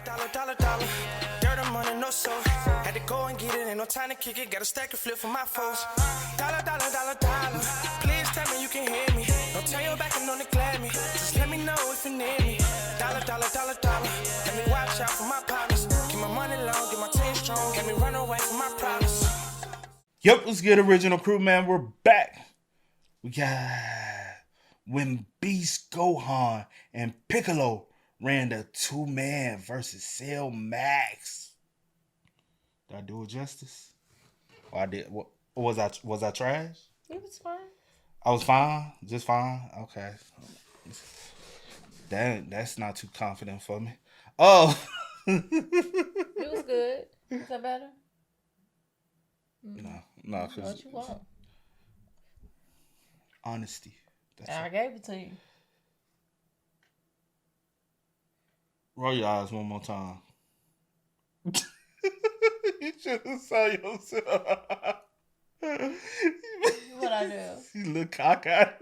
Dollar. Dirt on money, no soul. Had to go and get it, ain't no time to kick it. Got a stack of flip for my foes. Dollar. Please tell me you can hear me. Don't turn your back and don't neglect me. Just let me know if you need me. Dollar. Let me watch out for my partners. Keep my money long, get my team strong. Let me run away from my problems. Yep, let's get original crew, man. We're back. We got when Beast Gohan and Piccolo ran the 2-man versus Cell Max. Did I do it justice? Or I did. What was I trash? It was fine. I was fine, just fine. Okay, that's not too confident for me. Oh, it was good. Is that better? No. What you want? Honesty. I gave it to you. Roll your eyes one more time. You should have saw yourself. What I do? You look cockeyed.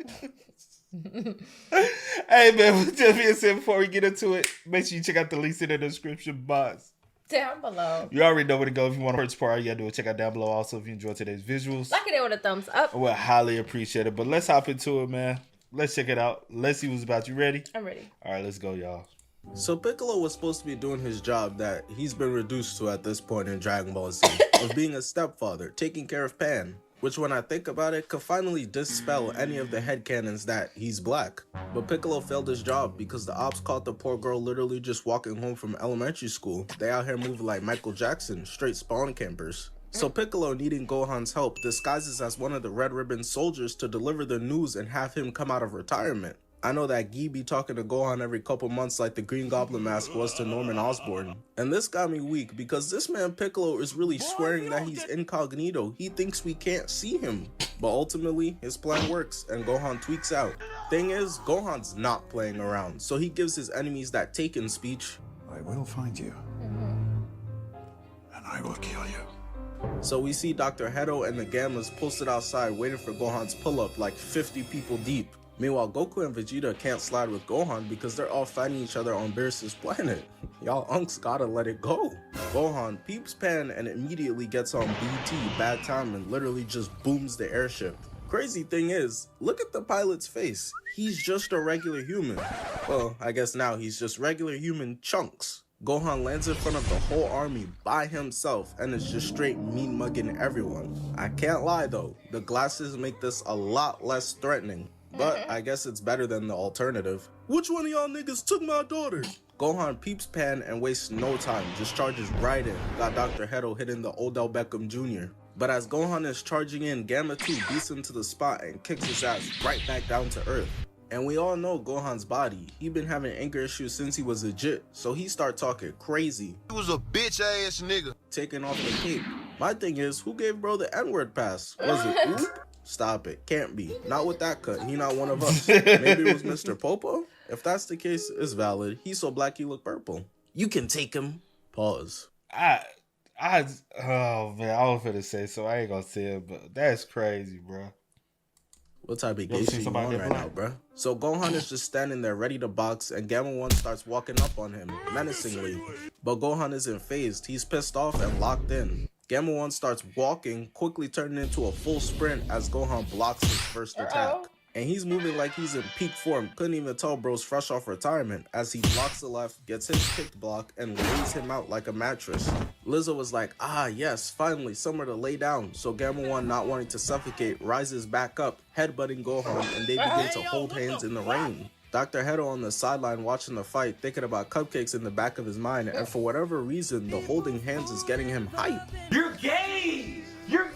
Hey man, just being said before we get into it, make sure you check out the links in the description box. Down below. You already know where to go. If you want to purchase part, all you gotta do is check out down below. Also, if you enjoyed today's visuals, like it with a thumbs up. We'll highly appreciate it. But let's hop into it, man. Let's check it out. Let's see what's about. You ready? I'm ready. All right, let's go, y'all. So Piccolo was supposed to be doing his job that he's been reduced to at this point in Dragon Ball Z, of being a stepfather, taking care of Pan, which when I think about it, could finally dispel any of the headcanons that he's black. But Piccolo failed his job because the ops caught the poor girl literally just walking home from elementary school. They out here moving like Michael Jackson, straight spawn campers. So Piccolo, needing Gohan's help, disguises as one of the Red Ribbon soldiers to deliver the news and have him come out of retirement. I know that Guy be talking to Gohan every couple months like the Green Goblin mask was to Norman Osborn. And this got me weak because this man Piccolo is really swearing that he's incognito. He thinks we can't see him. But ultimately, his plan works and Gohan tweaks out. Thing is, Gohan's not playing around, so he gives his enemies that Taken speech. I will find you. And I will kill you. So we see Dr. Hedo and the Gammas posted outside waiting for Gohan's pull-up like 50 people deep. Meanwhile, Goku and Vegeta can't slide with Gohan because they're all fighting each other on Beerus's planet. Y'all unks gotta let it go. Gohan peeps Pan and immediately gets on BT, bad time, and literally just booms the airship. Crazy thing is, look at the pilot's face. He's just a regular human. Well, I guess now he's just regular human Chunks. Gohan lands in front of the whole army by himself and is just straight mean mugging everyone. I can't lie though, the glasses make this a lot less threatening. But I guess it's better than the alternative. Which one of y'all niggas took my daughter? Gohan peeps Pan and wastes no time, just charges right in. Got Dr. Hedo hitting the Odell Beckham Jr. But as Gohan is charging in, Gamma 2 beats him to the spot and kicks his ass right back down to earth. And we all know Gohan's body. He been having anger issues since he was a jit, so he start talking crazy. He was a bitch ass nigga. Taking off the cape. My thing is, who gave bro the N-word pass? Was it Oop? Stop it. Can't be. Not with that cut. He not one of us. Maybe it was Mr. Popo? If that's the case, it's valid. He's so black he look purple. You can take him. Pause. Oh man, I was finna say so. I ain't gonna say it, but that's crazy, bro. What type of gay shit you on right now, bro? So Gohan is just standing there ready to box and Gamma 1 starts walking up on him, menacingly. But Gohan isn't phased. He's pissed off and locked in. Gamma 1 starts walking, quickly turning into a full sprint as Gohan blocks his first attack. And he's moving like he's in peak form. Couldn't even tell bro's fresh off retirement as he blocks the left, gets his kicked block, and lays him out like a mattress. Lizzo was like, ah yes, finally, somewhere to lay down. So Gamma 1, not wanting to suffocate, rises back up, headbutting Gohan, and they begin to hold hands in the rain. Dr. Hedo on the sideline watching the fight, thinking about cupcakes in the back of his mind, and for whatever reason, the holding hands is getting him hype. You're gay!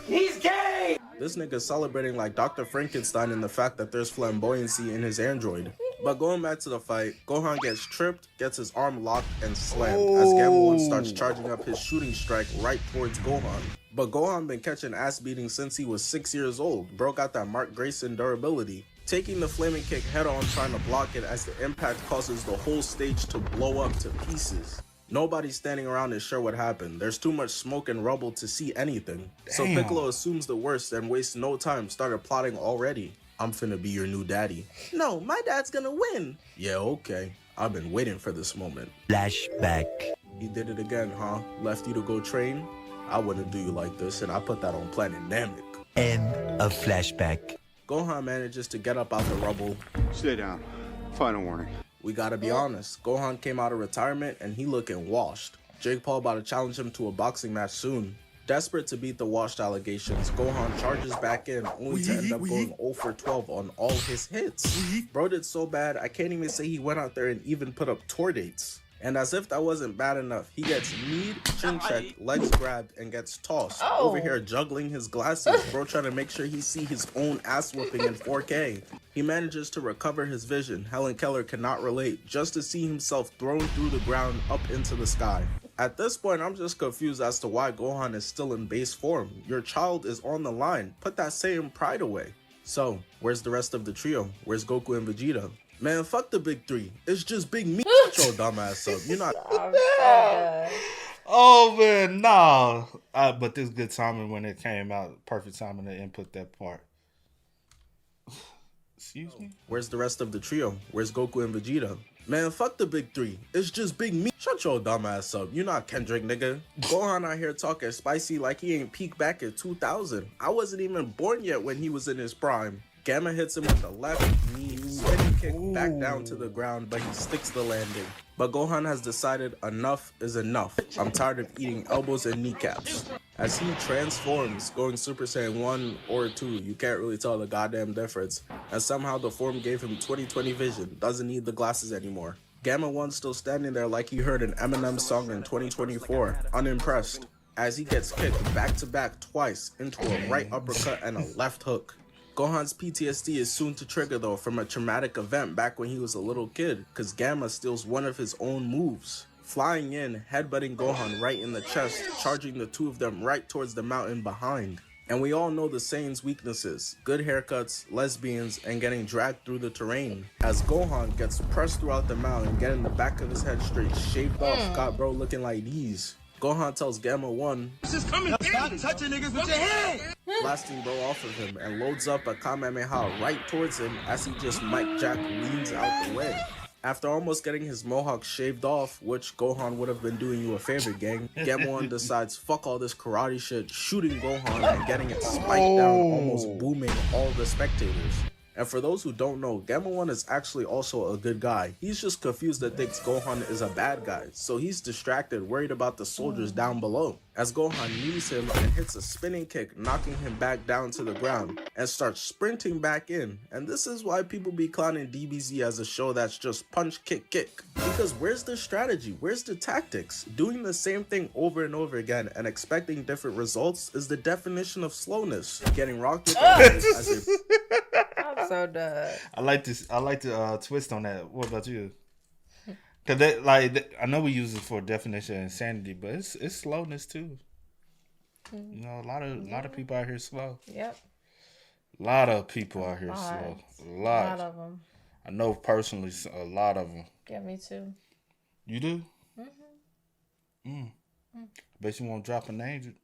He's gay! This nigga's celebrating like Dr. Frankenstein in the fact that there's flamboyancy in his android. But going back to the fight, Gohan gets tripped, gets his arm locked, and slammed as Gamma 1 starts charging up his shooting strike right towards Gohan. But Gohan been catching ass beating since he was 6 years old. Bro got that Mark Grayson durability. Taking the flaming kick head on, trying to block it as the impact causes the whole stage to blow up to pieces. Nobody standing around is sure what happened. There's too much smoke and rubble to see anything. Damn. So Piccolo assumes the worst and wastes no time, started plotting already. I'm finna be your new daddy. No, my dad's gonna win. Yeah, okay. I've been waiting for this moment. Flashback. He did it again, huh? Left you to go train? I wouldn't do you like this, and I put that on Planet Namek. End of flashback. Gohan manages to get up out the rubble. Stay down. Final warning. We gotta be honest, Gohan came out of retirement and he looking washed. Jake Paul about to challenge him to a boxing match soon. Desperate to beat the washed allegations, Gohan charges back in, only to end up going 0 for 12 on all his hits. Bro did so bad, I can't even say he went out there and even put up tour dates. And as if that wasn't bad enough, he gets kneed, chin checked, legs grabbed, and gets tossed. Over here juggling his glasses, bro trying to make sure he see his own ass whooping in 4K. He manages to recover his vision. Helen Keller cannot relate, just to see himself thrown through the ground up into the sky. At this point, I'm just confused as to why Gohan is still in base form. Your child is on the line. Put that same pride away. So, where's the rest of the trio? Where's Goku and Vegeta? Man, fuck the big three. It's just Big Me. Shut your dumb ass up. You're not. Oh man, nah. But this good timing when it came out. Perfect timing to input that part. Excuse me? Where's the rest of the trio? Where's Goku and Vegeta? Man, fuck the big three. It's just Big Me. Shut your dumb ass up. You're not Kendrick, nigga. Gohan out here talking spicy like he ain't peaked back in 2000. I wasn't even born yet when he was in his prime. Gamma hits him with the left knee, spinning kick back down to the ground, but he sticks the landing. But Gohan has decided enough is enough. I'm tired of eating elbows and kneecaps. As he transforms, going Super Saiyan 1 or 2, you can't really tell the goddamn difference. And somehow the form gave him 20/20 vision, doesn't need the glasses anymore. Gamma 1 still standing there like he heard an Eminem song in 2024, unimpressed. As he gets kicked back to back twice into a right uppercut and a left hook. Gohan's PTSD is soon to trigger though from a traumatic event back when he was a little kid, cause Gamma steals one of his own moves. Flying in, headbutting Gohan right in the chest, charging the two of them right towards the mountain behind. And we all know the Saiyan's weaknesses, good haircuts, lesbians, and getting dragged through the terrain. As Gohan gets pressed throughout the mountain, getting the back of his head straight shaved off, got bro looking like these. Gohan tells Gamma 1, Stop touching niggas with your hand! blasting bro off of him, and loads up a Kamehameha right towards him as he just Mike Jack leans out the way. After almost getting his mohawk shaved off, which Gohan would have been doing you a favor, gang, Gamma 1 decides fuck all this karate shit, shooting Gohan and getting it spiked down, almost booming all the spectators. And for those who don't know, Gamma 1 is actually also a good guy. He's just confused that thinks Gohan is a bad guy, so he's distracted, worried about the soldiers down below. As Gohan knees him and hits a spinning kick, knocking him back down to the ground, and starts sprinting back in. And this is why people be clowning DBZ as a show that's just punch, kick, kick. Because where's the strategy? Where's the tactics? Doing the same thing over and over again and expecting different results is the definition of slowness. Getting rocked with as if I'm so done. I like this. I like the twist on that. What about you? Cause that, I know we use it for definition of insanity, but it's slowness too. You know, a lot of people out here slow. Yep. A lot of people out here slow. A lot of them. I know personally a lot of them. Yeah, me too. You do? Bet you won't drop a name.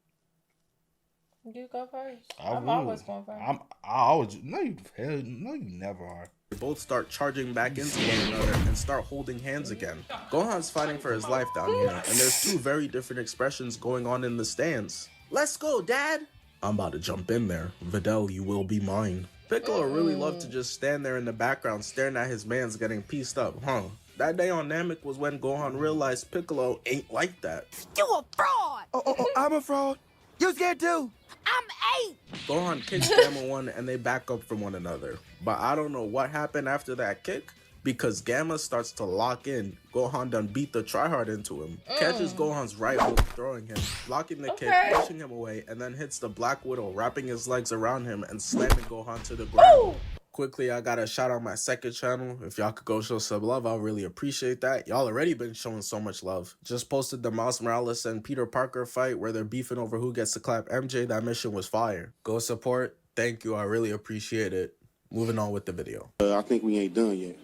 You go first. I'm always going first. I always no you never are. they both start charging back into one another and start holding hands again. Gohan's fighting for his life down here, and there's two very different expressions going on in the stands. Let's go, Dad! I'm about to jump in there. Videl, you will be mine. Piccolo really loved to just stand there in the background staring at his mans getting pieced up, huh? That day on Namek was when Gohan realized Piccolo ain't like that. You a fraud! Oh, I'm a fraud. You scared too? I'm 8! Gohan kicks Gamma 1 and they back up from one another. But I don't know what happened after that kick, because Gamma starts to lock in. Gohan done beat the tryhard into him. Catches Gohan's right hook, throwing him, blocking the kick, pushing him away, and then hits the Black Widow, wrapping his legs around him and slamming Gohan to the ground. Quickly, I gotta shout out my second channel. If y'all could go show some love, I'll really appreciate that. Y'all already been showing so much love. Just posted the Miles Morales and Peter Parker fight where they're beefing over who gets to clap MJ. That mission was fire. Go support. Thank you. I really appreciate it. Moving on with the video. I think we ain't done yet.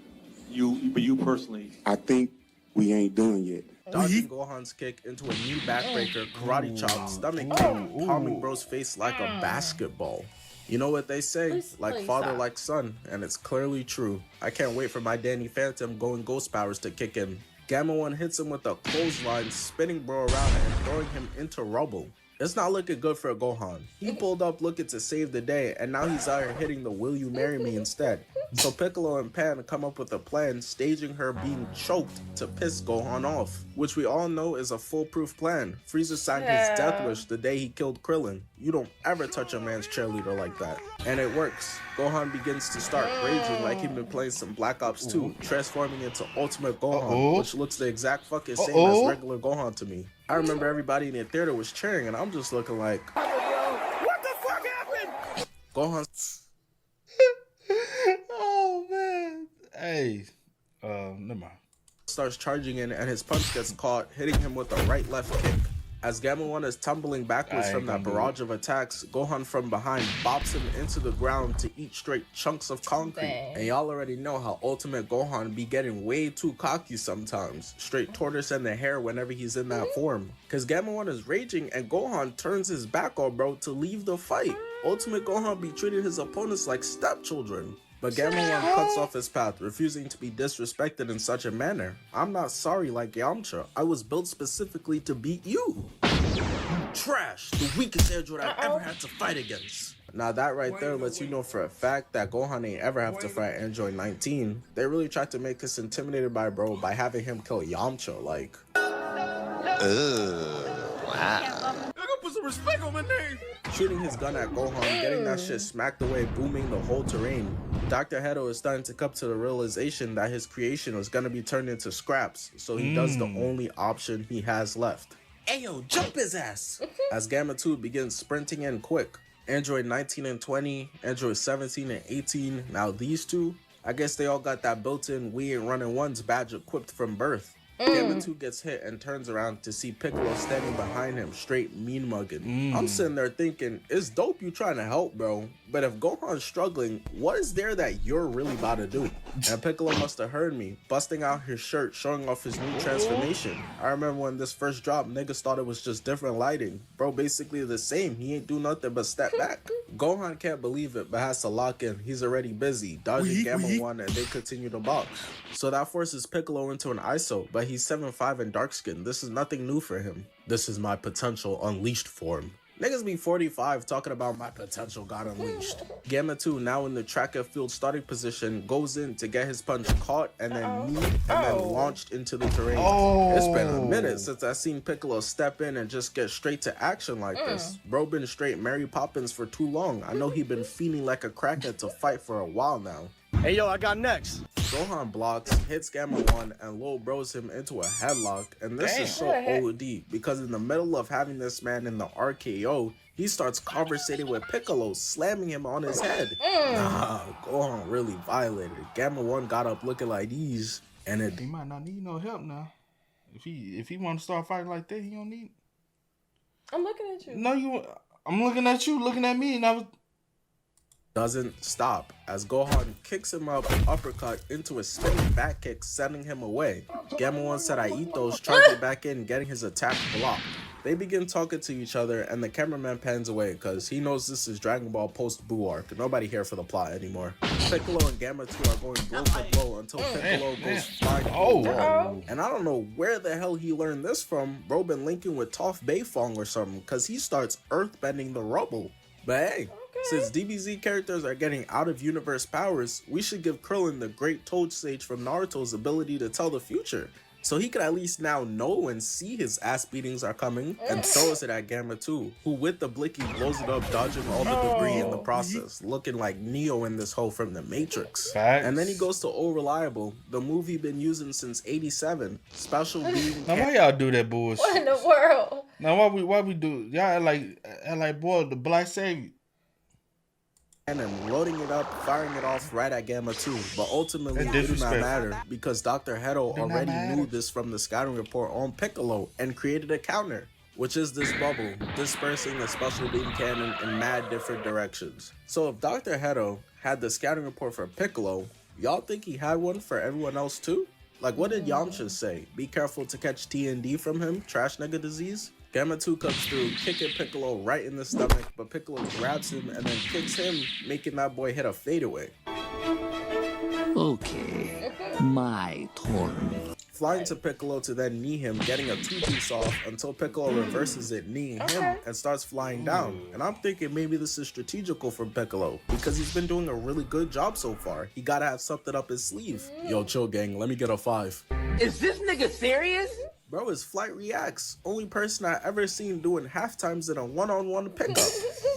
But you personally. I think we ain't done yet. Dodging Gohan's kick into a knee backbreaker, karate chop, stomach kick, palming bro's face like a basketball. You know what they say, like father, like son, and it's clearly true. I can't wait for my Danny Phantom going ghost powers to kick in. Gamma 1 hits him with a clothesline, spinning bro around and throwing him into rubble. It's not looking good for Gohan. He pulled up looking to save the day, and now he's out here hitting the "Will you marry me" instead. So Piccolo and Pan come up with a plan, staging her being choked to piss Gohan off, which we all know is a foolproof plan. Frieza signed his death wish the day he killed Krillin. You don't ever touch a man's cheerleader like that. And it works. Gohan begins to start raging like he'd been playing some Black Ops 2, transforming into Ultimate Gohan, which looks the exact fucking same as regular Gohan to me. I remember everybody in the theater was cheering, and I'm just looking like, What the fuck happened? Gohan. Oh man. Hey. Never mind. Starts charging in, and his punch gets caught, hitting him with a right-left kick. As Gamma 1 is tumbling backwards from that barrage of attacks, Gohan from behind bops him into the ground to eat straight chunks of concrete. Dang. And y'all already know how Ultimate Gohan be getting way too cocky sometimes. Straight tortoise in the hair whenever he's in that form. Cause Gamma 1 is raging and Gohan turns his back on bro to leave the fight. Ultimate Gohan be treating his opponents like stepchildren. But Gamma 1 cuts off his path, refusing to be disrespected in such a manner. I'm not sorry like Yamcha. I was built specifically to beat you. You trash. The weakest android I've ever had to fight against. Now that right there lets you know for a fact that Gohan ain't ever have to fight Android 19. They really tried to make us intimidated by bro by having him kill Yamcha, like. Put some respect on my name. Shooting his gun at Gohan, getting that shit smacked away, booming the whole terrain. Dr. Hedo is starting to come to the realization that his creation was gonna be turned into scraps, so he does the only option he has left. Ayo, jump his ass! As Gamma 2 begins sprinting in quick. Android 19 and 20, Android 17 and 18, now these two, I guess they all got that built-in "we ain't running ones" badge equipped from birth. Gamma 2 gets hit and turns around to see Piccolo standing behind him, straight mean mugging. I'm sitting there thinking, it's dope you trying to help, bro. But if Gohan's struggling, what is there that you're really about to do? And Piccolo must have heard me, busting out his shirt, showing off his new transformation. I remember when this first dropped, niggas thought it was just different lighting. Bro, basically the same. He ain't do nothing but step back. Gohan can't believe it, but has to lock in. He's already busy, dodging Gamma 1, and they continue to box. So that forces Piccolo into an ISO, but he's 7'5" and dark skinned. This is nothing new for him. This is my potential unleashed form. Niggas be 45 talking about my potential got unleashed. Gamma 2, now in the track and field starting position, goes in to get his punch caught and then knee and then launched into the terrain. It's been a minute since I seen Piccolo step in and just get straight to action like this. Bro been straight Mary Poppins for too long. I know he been feeling like a crackhead to fight for a while now. Hey, yo, I got next. Gohan blocks, hits Gamma 1, and Lil bros him into a headlock. And this is so OD because in the middle of having this man in the RKO, he starts conversating with Piccolo, slamming him on his head. Nah, Gohan really violated. Gamma 1 got up looking like these, and it. He might not need no help now. If he want to start fighting like that, he don't need. I'm looking at you. No, I'm looking at you, looking at me, and I was. Doesn't stop as Gohan kicks him up, uppercut into a spinning back kick, sending him away. Gamma 1 said, "I eat those," charging back in, getting his attack blocked. They begin talking to each other, and the cameraman pans away because he knows this is Dragon Ball post-Buu arc. Nobody here for the plot anymore. Piccolo and Gamma 2 are going blow for blow until Piccolo goes flying to the wall. And I don't know where the hell he learned this from. Bro been linking with Toph Beifong or something because he starts earthbending the rubble. But hey, since DBZ characters are getting out-of-universe powers, we should give Krillin the Great Toad Sage from Naruto's ability to tell the future. So he could at least now know and see his ass beatings are coming and throws it at Gamma 2, who with the blicky blows it up, dodging all the debris in the process, looking like Neo in this hole from the Matrix. And then he goes to Oh Reliable, the move he been using since '87, special being. Now why y'all do that bullshit? What in the world? Now why we do y'all like boy the Black Savior? And loading it up, firing it off right at Gamma 2. But ultimately, it did not matter because Dr. Hedo already knew this from the scouting report on Piccolo and created a counter, which is this bubble, dispersing the special beam cannon in mad different directions. So if Dr. Hedo had the scouting report for Piccolo, y'all think he had one for everyone else too? Like, what did Yamcha say? Be careful to catch TND from him, trash nigga disease? Gamma 2 comes through, kicking Piccolo right in the stomach, but Piccolo grabs him and then kicks him, making that boy hit a fadeaway. Okay, my turn. flying to Piccolo to then knee him, getting a 2-piece off until Piccolo reverses it, kneeing him, and starts flying down. And I'm thinking maybe this is strategical for Piccolo, because he's been doing a really good job so far. He gotta have something up his sleeve. Yo, chill gang, let me get a 5. Is this nigga serious? Bro, his flight reacts. Only person I ever seen doing half times in a one-on-one pickup.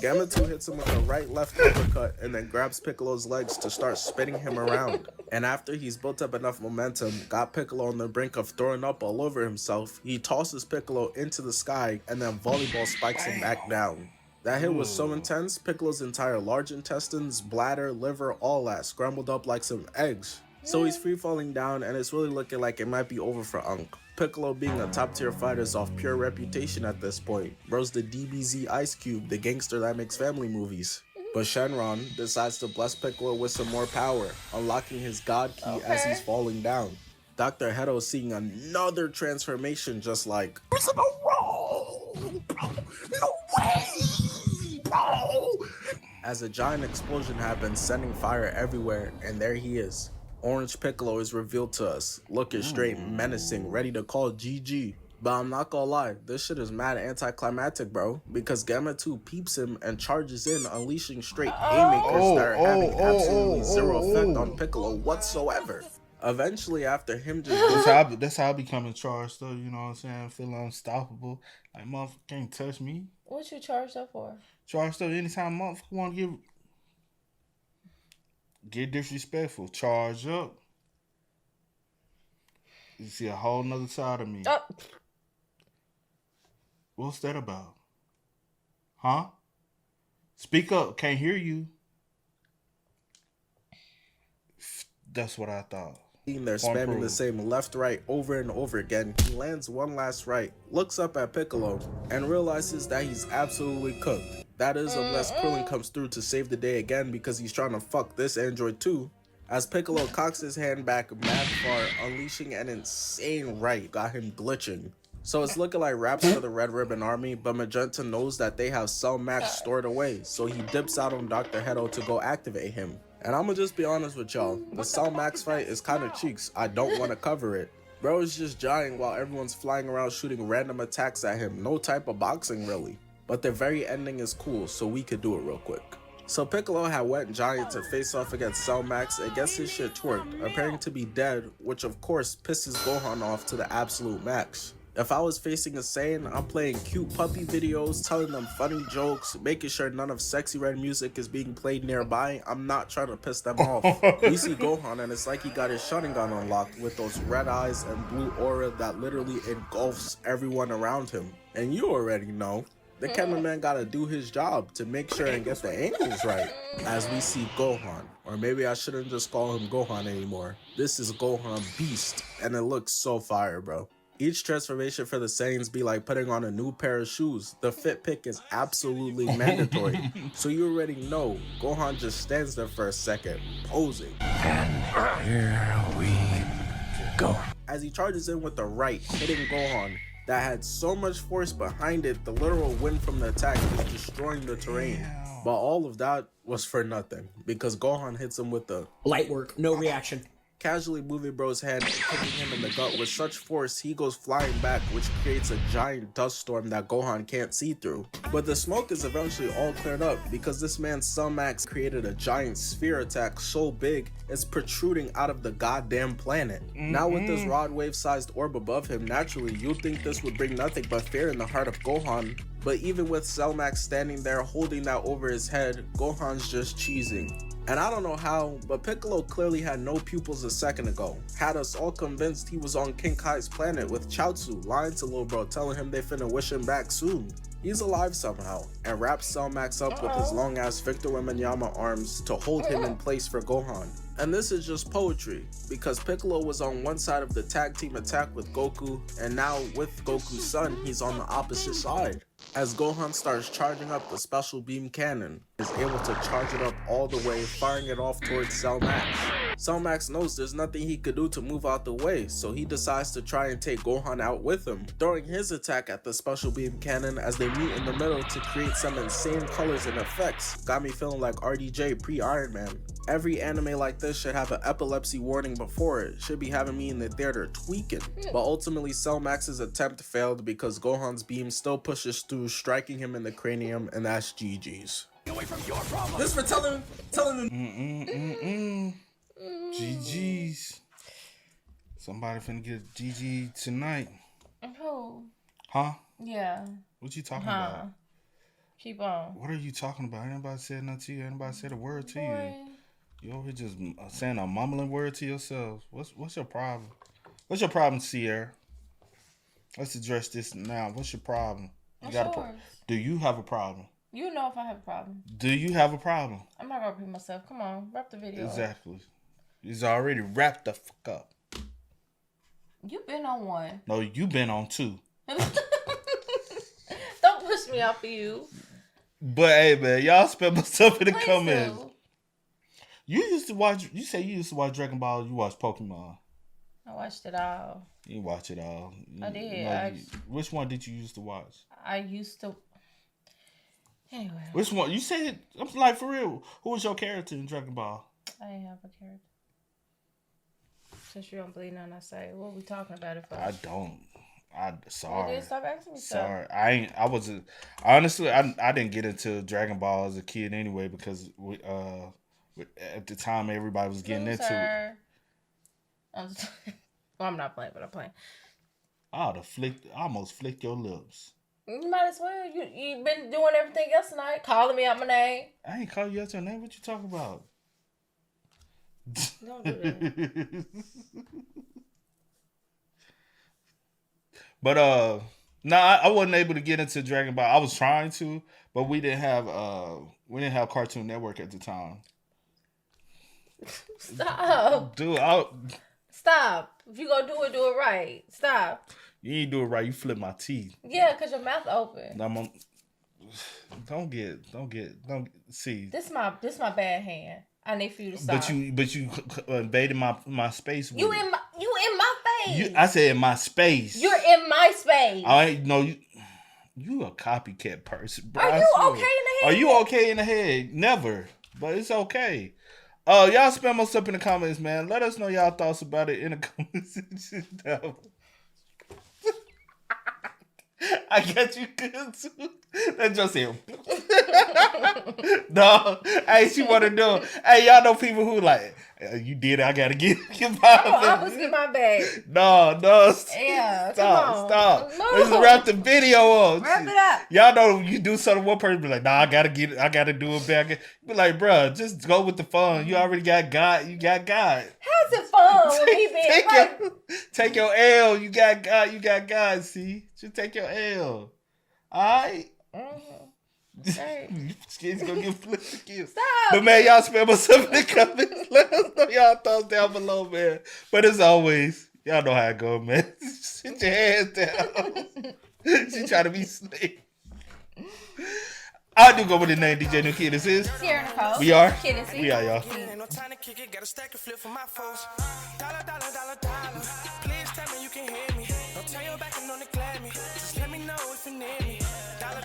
Gamma 2 hits him with a right-left uppercut and then grabs Piccolo's legs to start spinning him around. And after he's built up enough momentum, got Piccolo on the brink of throwing up all over himself, he tosses Piccolo into the sky and then volleyball spikes him back down. That hit was so intense, Piccolo's entire large intestines, bladder, liver, all that scrambled up like some eggs. So he's free falling down and it's really looking like it might be over for Unk. Piccolo being a top tier fighter is off pure reputation at this point. Bro's the DBZ Ice Cube, the gangster that makes family movies. But Shenron decides to bless Piccolo with some more power, unlocking his god key as he's falling down. Dr. Hedo seeing another transformation just like, no way, bro! As a giant explosion happens, sending fire everywhere, and there he is. Orange Piccolo is revealed to us, looking straight menacing, ready to call GG. But I'm not gonna lie, this shit is mad anticlimactic, bro. Because Gamma 2 peeps him and charges in, unleashing straight haymakers that are having absolutely zero effect on Piccolo whatsoever. Eventually, after him just... That's how I become in charge, though, you know what I'm saying? Feeling unstoppable. Like, motherfucker can't touch me. What you charged up for? Charged up anytime motherfucker want to get disrespectful. Charge up. You see a whole nother side of me. Oh. What's that about? Huh? Speak up. Can't hear you. That's what I thought. They're spamming the same left right over and over again. He lands one last right, looks up at Piccolo, and realizes that he's absolutely cooked. That is unless Krillin comes through to save the day again because he's trying to fuck this android too. As Piccolo cocks his hand back mad far, unleashing an insane right, got him glitching. So it's looking like raps for the Red Ribbon Army, but Magenta knows that they have Cell Max stored away, so he dips out on Dr. Hedo to go activate him. And I'ma just be honest with y'all, the Cell Max fight is kinda cheeks, I don't wanna cover it. Bro is just giant while everyone's flying around shooting random attacks at him, no type of boxing really. But the very ending is cool, so we could do it real quick. So Piccolo had went giant to face off against Cell Max and gets his shit twerked, appearing to be dead, which of course pisses Gohan off to the absolute max. If I was facing a Saiyan, I'm playing cute puppy videos, telling them funny jokes, making sure none of Sexy Red music is being played nearby. I'm not trying to piss them off. We see Gohan and it's like he got his Sharingan unlocked with those red eyes and blue aura that literally engulfs everyone around him. And you already know, the cameraman gotta do his job to make sure and get the angles right. As we see Gohan, or maybe I shouldn't just call him Gohan anymore. This is Gohan Beast, and it looks so fire, bro. Each transformation for the Saiyans be like putting on a new pair of shoes. The fit pick is absolutely mandatory. So you already know, Gohan just stands there for a second, posing. And here we go. As he charges in with the right, hitting Gohan, that had so much force behind it, the literal wind from the attack is destroying the terrain. But all of that was for nothing, because Gohan hits him with the light work, no reaction. Casually moving bro's head and kicking him in the gut with such force he goes flying back, which creates a giant dust storm that Gohan can't see through. But the smoke is eventually all cleared up because this man's Cell Max created a giant sphere attack so big it's protruding out of the goddamn planet. Now with this rod wave sized orb above him, naturally you'd think this would bring nothing but fear in the heart of Gohan. But even with Cell Max standing there holding that over his head, Gohan's just cheesing. And I don't know how, but Piccolo clearly had no pupils a second ago. Had us all convinced he was on King Kai's planet with Chaozu lying to Lil Bro telling him they finna wish him back soon. He's alive somehow, and wraps Cell Max up with his long ass Victor Wembanyama arms to hold him in place for Gohan. And this is just poetry, because Piccolo was on one side of the tag team attack with Goku, and now with Goku's son, he's on the opposite side. As Gohan starts charging up the special beam cannon, is able to charge it up all the way, firing it off towards Cell Max. Cell Max knows there's nothing he could do to move out the way, so he decides to try and take Gohan out with him, throwing his attack at the special beam cannon as they meet in the middle to create some insane colors and effects. Got me feeling like RDJ pre-Iron Man. Every anime like this should have an epilepsy warning before it. Should be having me in the theater tweaking. But ultimately, Cell Max's attempt failed because Gohan's beam still pushes through, striking him in the cranium, and that's GG's. This for telling them. GG's. Somebody finna get GG tonight. Who? Huh? Yeah. What you talking about? Keep on. What are you talking about? Anybody said nothing to you? Anybody said a word to Boy. you? You over here just saying a mumbling word to yourself. What's your problem? What's your problem, Sierra? Let's address this now. What's your problem? What's yours? Do you have a problem? You know if I have a problem. Do you have a problem? I'm not gonna repeat myself. Come on, wrap the video. Exactly. He's already wrapped the fuck up. You've been on one. No, you been on two. Don't push me off of you. But hey, man, y'all spell stuff in the Please comments. do. You used to watch. You say you used to watch Dragon Ball. You watched Pokemon. I watched it all. You watch it all. I did. No, which one did you used to watch? I used to. Anyway. Which one? You said, I'm like, for real. Who was your character in Dragon Ball? I didn't have a character. Since you don't believe nothing I say, what are we talking about it for? I don't. Sorry. You did stop asking me stuff. Sorry. I wasn't. Honestly, I didn't get into Dragon Ball as a kid anyway because at the time everybody was getting into it. Well, I'm not playing, but I'm playing. I almost flicked your lips. You might as well. You've been doing everything else tonight, calling me out my name. I ain't call you out your name. What you talking about? Don't do that. But I wasn't able to get into Dragon Ball. I was trying to, but we didn't have Cartoon Network at the time. Stop. Dude, Stop. If you gonna do it right. Stop. You ain't do it right. You flip my teeth. Yeah, cause your mouth open. Don't see. This my bad hand. I need for you to stop. But you invaded my space. You in my face. I said in my space. You're in my space. I ain't know you. You a copycat person, bro. Are you okay in the head? Are you okay in the head? Never. But it's okay. Y'all spam us up in the comments, man. Let us know y'all thoughts about it in the comments. I got you good too. That's just him. No, hey, she want to do. Hey, y'all know people who like, you did it. I gotta get I was get my bag. No. Yeah, stop. No. Let's wrap the video up. Wrap it up. Y'all know you do something. One person be like, nah, I gotta get it. I gotta do it back. You be like, bro, just go with the fun. You already got God. You got God. How's it fun with me being right? Take your L. You got God. You got God. See, just take your L. All right. Hey. Skins gonna get flipped again. Stop. But man, y'all spam us up in the comments. Let us know y'all thoughts down below, man. But as always, y'all know how it go, man. Sit your hands down. She trying to be slick. I do go with the name DJ New Kid. This is Sierra Nicole. We are. Kiddandceemgmt. We are, y'all. Ain't no time to kick it, gotta stack a flip for my foes. Dollar. Please tell me you can hear me. Don't turn your back and don't neglect me. Just let me know if you need me. Dollar.